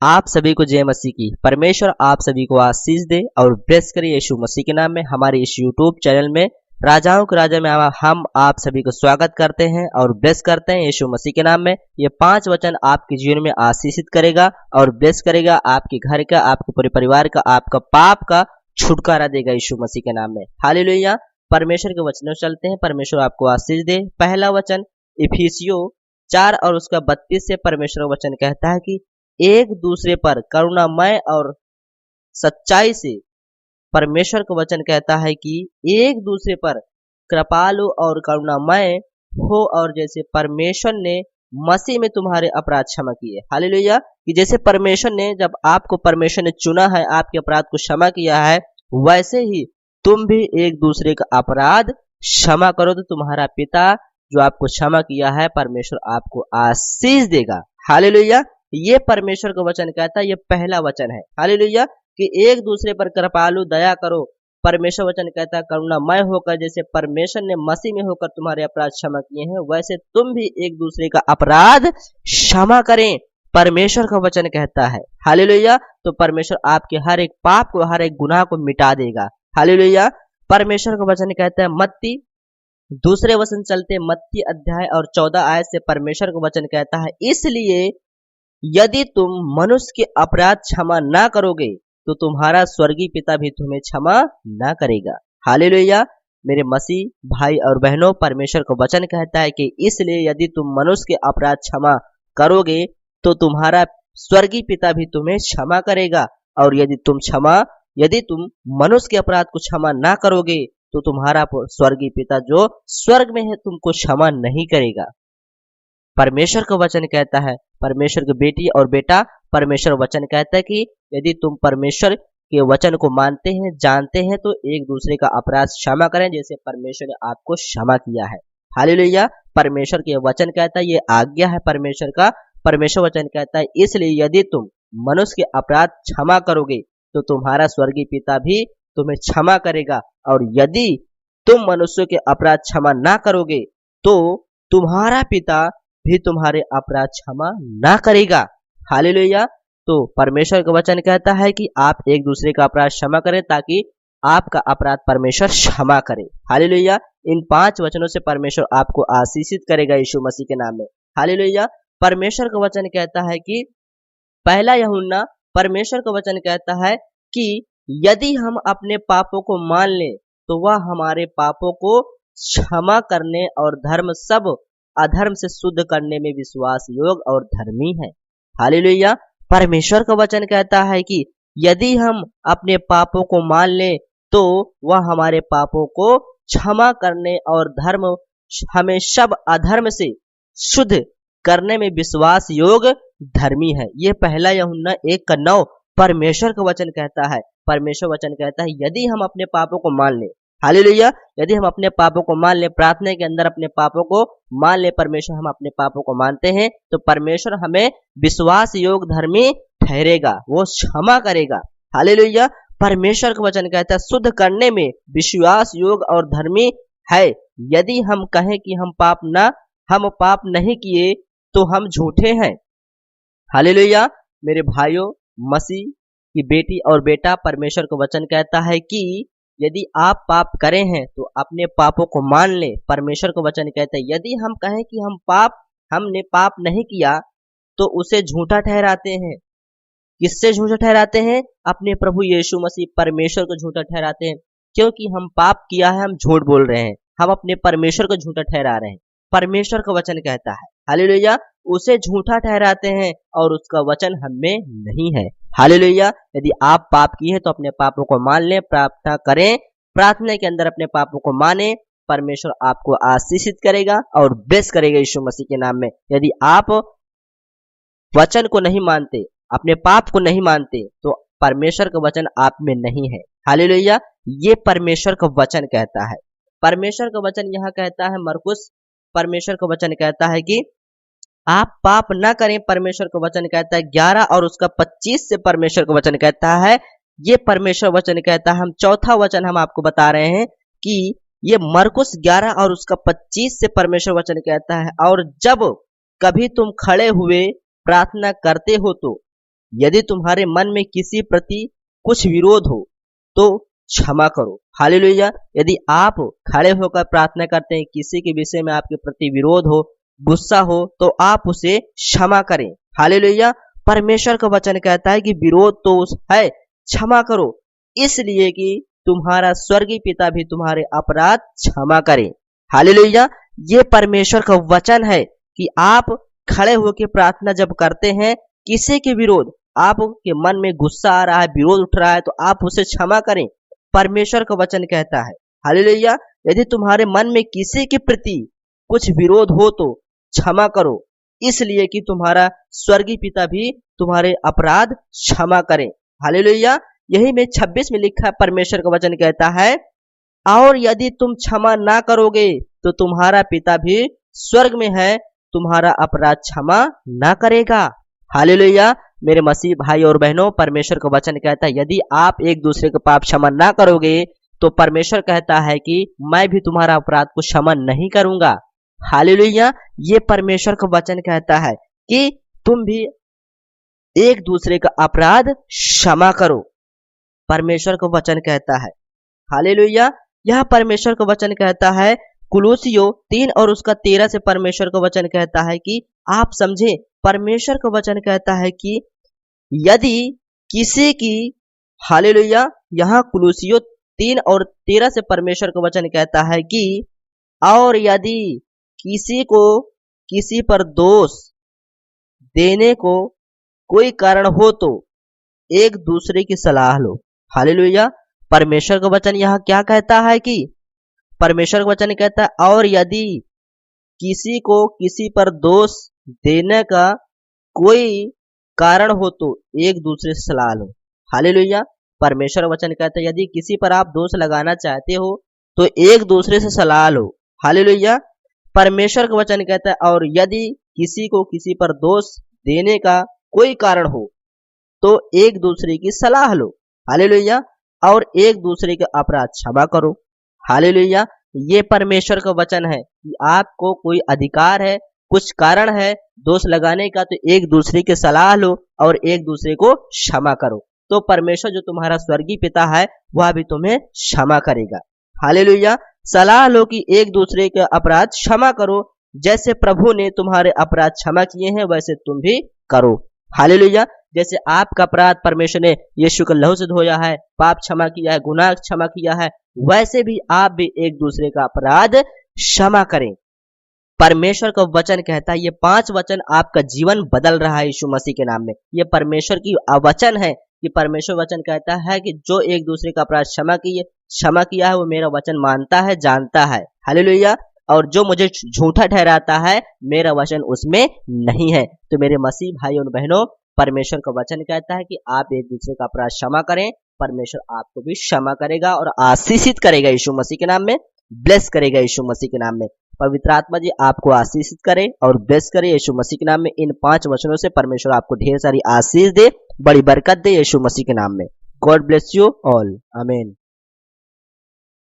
आप सभी को जय मसीह की। परमेश्वर आप सभी को आशीष दे और ब्लेस करे यीशु मसीह के नाम में। हमारे इस यूट्यूब चैनल में राजाओं के राजा में हम आप सभी को स्वागत करते हैं और ब्लेस करते हैं यीशु मसीह के नाम में। ये 5 वचन आपके जीवन में आशीषित करेगा और ब्लेस करेगा, आपके घर का, आपके पूरे परिवार का, आपका पाप का छुटकारा देगा यीशु मसीह के नाम में। हालेलुया। परमेश्वर के वचनों चलते हैं, परमेश्वर आपको आशीष दे। पहला वचन इफिसियों 4 और उसका 32 से परमेश्वर वचन कहता है कि एक दूसरे पर करुणामय और सच्चाई से, परमेश्वर का वचन कहता है कि एक दूसरे पर कृपालु और करुणामय हो, और जैसे परमेश्वर ने मसीह में तुम्हारे अपराध क्षमा किए। हालेलुया। कि जैसे परमेश्वर ने, जब आपको परमेश्वर ने चुना है, आपके अपराध को क्षमा किया है, वैसे ही तुम भी एक दूसरे का अपराध क्षमा करो तो तुम्हारा पिता जो आपको क्षमा किया है, परमेश्वर आपको आशीष देगा। हालेलुया। ये परमेश्वर का वचन कहता है, ये पहला वचन है। हालेलुया। कि एक दूसरे पर कृपालु दया करो। परमेश्वर वचन कहता है करुणामय होकर, जैसे परमेश्वर ने मसीह में होकर तुम्हारे अपराध क्षमा किए हैं, वैसे तुम भी एक दूसरे का अपराध क्षमा करें, परमेश्वर का वचन कहता है। हालेलुया। तो परमेश्वर आपके हर एक पाप को, हर एक गुनाह को मिटा देगा। हालेलुया। परमेश्वर का वचन कहता है मत्ती दूसरे वचन चलते, मत्ती अध्याय और 14 आयत से परमेश्वर का वचन कहता है, इसलिए यदि तुम मनुष्य के अपराध क्षमा ना करोगे तो तुम्हारा स्वर्गीय पिता भी तुम्हें क्षमा ना करेगा। हालेलुया। मेरे मसीह भाई और बहनों, परमेश्वर का वचन कहता है कि इसलिए यदि तुम मनुष्य के अपराध क्षमा करोगे तो तुम्हारा स्वर्गीय पिता भी तुम्हें क्षमा करेगा, और यदि तुम मनुष्य के अपराध को क्षमा ना करोगे तो तुम्हारा स्वर्गीय पिता जो स्वर्ग में है तुमको क्षमा नहीं करेगा। परमेश्वर का वचन कहता है, परमेश्वर की बेटी और बेटा, परमेश्वर वचन कहता है कि यदि तुम परमेश्वर के वचन को मानते हैं, जानते हैं, तो एक दूसरे का अपराध क्षमा करें जैसे परमेश्वर ने आपको क्षमा किया है। हालेलुया। परमेश्वर के वचन कहता है, ये आज्ञा है परमेश्वर का। परमेश्वर वचन कहता है, इसलिए यदि तुम मनुष्य के अपराध क्षमा करोगे तो तुम्हारा स्वर्गीय पिता भी तुम्हें क्षमा करेगा, और यदि तुम मनुष्यों के अपराध क्षमा ना करोगे तो तुम्हारा पिता भी तुम्हारे अपराध क्षमा ना करेगा। हालेलुया। तो परमेश्वर का वचन कहता है कि आप एक दूसरे का अपराध क्षमा करें ताकि आपका अपराध परमेश्वर क्षमा करे। हालेलुया। इन 5 वचनों से परमेश्वर आपको आशीषित करेगा यीशु मसीह के नाम में। हालेलुया। परमेश्वर का वचन कहता है कि पहला यूहन्ना, परमेश्वर का वचन कहता है कि यदि हम अपने पापों को मान लें तो वह हमारे पापों को क्षमा करने और सब अधर्म से शुद्ध करने में विश्वास योग और धर्मी है। हालेलुया। परमेश्वर का वचन कहता है कि यदि हम अपने पापों को मान लें तो वह हमारे पापों को क्षमा करने और हमें सब अधर्म से शुद्ध करने में विश्वास योग धर्मी है। ये पहला यूहन्ना 1:9 परमेश्वर का वचन कहता है। परमेश्वर वचन कहता है यदि हम अपने पापों को मान लें, हालेलुया, यदि हम अपने पापों को मान ले, प्रार्थना के अंदर अपने पापों को मान ले, परमेश्वर हम अपने पापों को मानते हैं तो परमेश्वर हमें विश्वास योग धर्मी ठहरेगा, वो क्षमा करेगा। हालेलुया। परमेश्वर का वचन कहता है शुद्ध करने में विश्वास योग और धर्मी है। यदि हम कहें कि हम पाप नहीं किए तो हम झूठे हैं। हालेलुया। मेरे भाइयों, मसीह की बेटी और बेटा, परमेश्वर का वचन कहता है कि यदि आप पाप करे हैं तो अपने पापों को मान ले। परमेश्वर का वचन कहता है यदि हम कहें कि हमने पाप नहीं किया तो उसे झूठा ठहराते हैं। किससे झूठा ठहराते हैं? अपने प्रभु यीशु मसीह परमेश्वर को झूठा ठहराते हैं। क्योंकि हम पाप किया है, हम झूठ बोल रहे हैं, हम अपने परमेश्वर को झूठा ठहरा रहे हैं। परमेश्वर का वचन कहता है, हालेलुया, उसे झूठा ठहराते हैं और उसका वचन हम में नहीं है। हालेलुया। यदि आप पाप किए हैं तो अपने पापों को मान लें, प्रार्थना करें, प्रार्थना के अंदर अपने पापों को माने, परमेश्वर आपको आशीषित करेगा और ब्लेस करेगा यीशु मसीह के नाम में। यदि आप वचन को नहीं मानते, अपने पाप को नहीं मानते, तो परमेश्वर का वचन आप में नहीं है। हालेलुया। ये परमेश्वर का वचन कहता है। परमेश्वर का वचन यहाँ कहता है, मरकुस, परमेश्वर का वचन कहता है कि आप पाप ना करें। परमेश्वर का वचन कहता है 11 और उसका 25 से परमेश्वर का वचन कहता है, ये परमेश्वर वचन कहता है। हम चौथा वचन हम आपको बता रहे हैं कि ये मरकुस 11 और उसका 25 से परमेश्वर वचन कहता है, और जब कभी तुम खड़े हुए प्रार्थना करते हो तो यदि तुम्हारे मन में किसी प्रति कुछ विरोध हो तो क्षमा करो। हालेलुया। यदि आप खड़े होकर प्रार्थना करते हैं, किसी के विषय में आपके प्रति विरोध हो, गुस्सा हो, तो आप उसे क्षमा करें। हालेलुया। परमेश्वर का वचन कहता है कि विरोध तो है, क्षमा करो, इसलिए कि तुम्हारा स्वर्गीय पिता भी तुम्हारे अपराध क्षमा करे। हालेलुया। ये परमेश्वर का वचन है कि आप खड़े होकर प्रार्थना जब करते हैं, किसी के विरोध, आपके मन में गुस्सा आ रहा है, विरोध उठ रहा है, तो आप उसे क्षमा करें। परमेश्वर का वचन कहता है। हालेलुया। यदि तुम्हारे मन में किसी के प्रति कुछ विरोध हो तो क्षमा करो, इसलिए कि तुम्हारा स्वर्गीय पिता भी तुम्हारे अपराध क्षमा करें। हालेलुया। यही में 26 में लिखा है, परमेश्वर का वचन कहता है, और यदि तुम क्षमा ना करोगे तो तुम्हारा पिता भी स्वर्ग में है, तुम्हारा अपराध क्षमा ना करेगा। हालेलुया। मेरे मसीह भाई और बहनों, परमेश्वर का वचन कहता है, यदि आप एक दूसरे के पाप क्षमा ना करोगे तो परमेश्वर कहता है कि मैं भी तुम्हारा अपराध को क्षमा नहीं करूंगा। हालेलुया। ये परमेश्वर का वचन कहता है कि तुम भी एक दूसरे का अपराध क्षमा करो। परमेश्वर का वचन कहता है। हालेलुया। यह परमेश्वर का वचन कहता है, कुलुसियों 3 और उसका 13 से परमेश्वर का वचन कहता है कि आप समझे। परमेश्वर का वचन कहता है कि यदि किसी की, हालेलुया, यहाँ कुलुसियों 3 और 13 से परमेश्वर का वचन कहता है कि और यदि किसी को किसी पर दोष देने को कोई कारण हो तो एक दूसरे की सलाह लो। हालेलुया। परमेश्वर का वचन यहाँ क्या कहता है कि परमेश्वर का वचन कहता है, और यदि किसी को किसी पर दोष देने का कोई कारण हो तो एक दूसरे से सलाह लो। हालेलुया। परमेश्वर वचन कहता है, यदि किसी पर आप दोष लगाना चाहते हो तो एक दूसरे से सलाह लो। हालेलुया। परमेश्वर का वचन कहता है, और यदि किसी को किसी पर दोष देने का कोई कारण हो तो एक दूसरे की सलाह लो। हालेलुया। और एक दूसरे के अपराध क्षमा करो। हालेलुया। ये परमेश्वर का वचन है कि आपको कोई अधिकार है, कुछ कारण है दोष लगाने का, तो एक दूसरे की सलाह लो और एक दूसरे को क्षमा करो, तो परमेश्वर जो तुम्हारा स्वर्गीय पिता है वह भी तुम्हें क्षमा करेगा। हालेलुया। सलाह लो कि एक दूसरे के अपराध क्षमा करो, जैसे प्रभु ने तुम्हारे अपराध क्षमा किए हैं वैसे तुम भी करो। हालेलुया। जैसे आपका अपराध परमेश्वर ने यीशु के लहू से धोया है, पाप क्षमा किया है, गुनाह क्षमा किया है, वैसे भी आप भी एक दूसरे का अपराध क्षमा करें। परमेश्वर का वचन कहता है, ये 5 वचन आपका जीवन बदल रहा है यीशु मसीह के नाम में। ये परमेश्वर की वचन है कि परमेश्वर वचन कहता है कि जो एक दूसरे का अपराध क्षमा किया है वो मेरा वचन मानता है, जानता है। हालेलुया। और जो मुझे झूठा ठहराता है मेरा वचन उसमें नहीं है। तो मेरे मसीह भाई और बहनों, परमेश्वर का वचन कहता है कि आप एक दूसरे का अपराध क्षमा करें, परमेश्वर आपको भी क्षमा करेगा और आशीषित करेगा यीशु मसीह के नाम में, ब्लेस करेगा यीशु मसीह के नाम में। पवित्र आत्मा जी आपको आशीषित करे और ब्लेस करे यीशु मसीह के नाम में। इन 5 वचनों से परमेश्वर आपको ढेर सारी आशीष दे, बड़ी बरकत दे यीशु मसीह के नाम में। God bless you all. आमीन।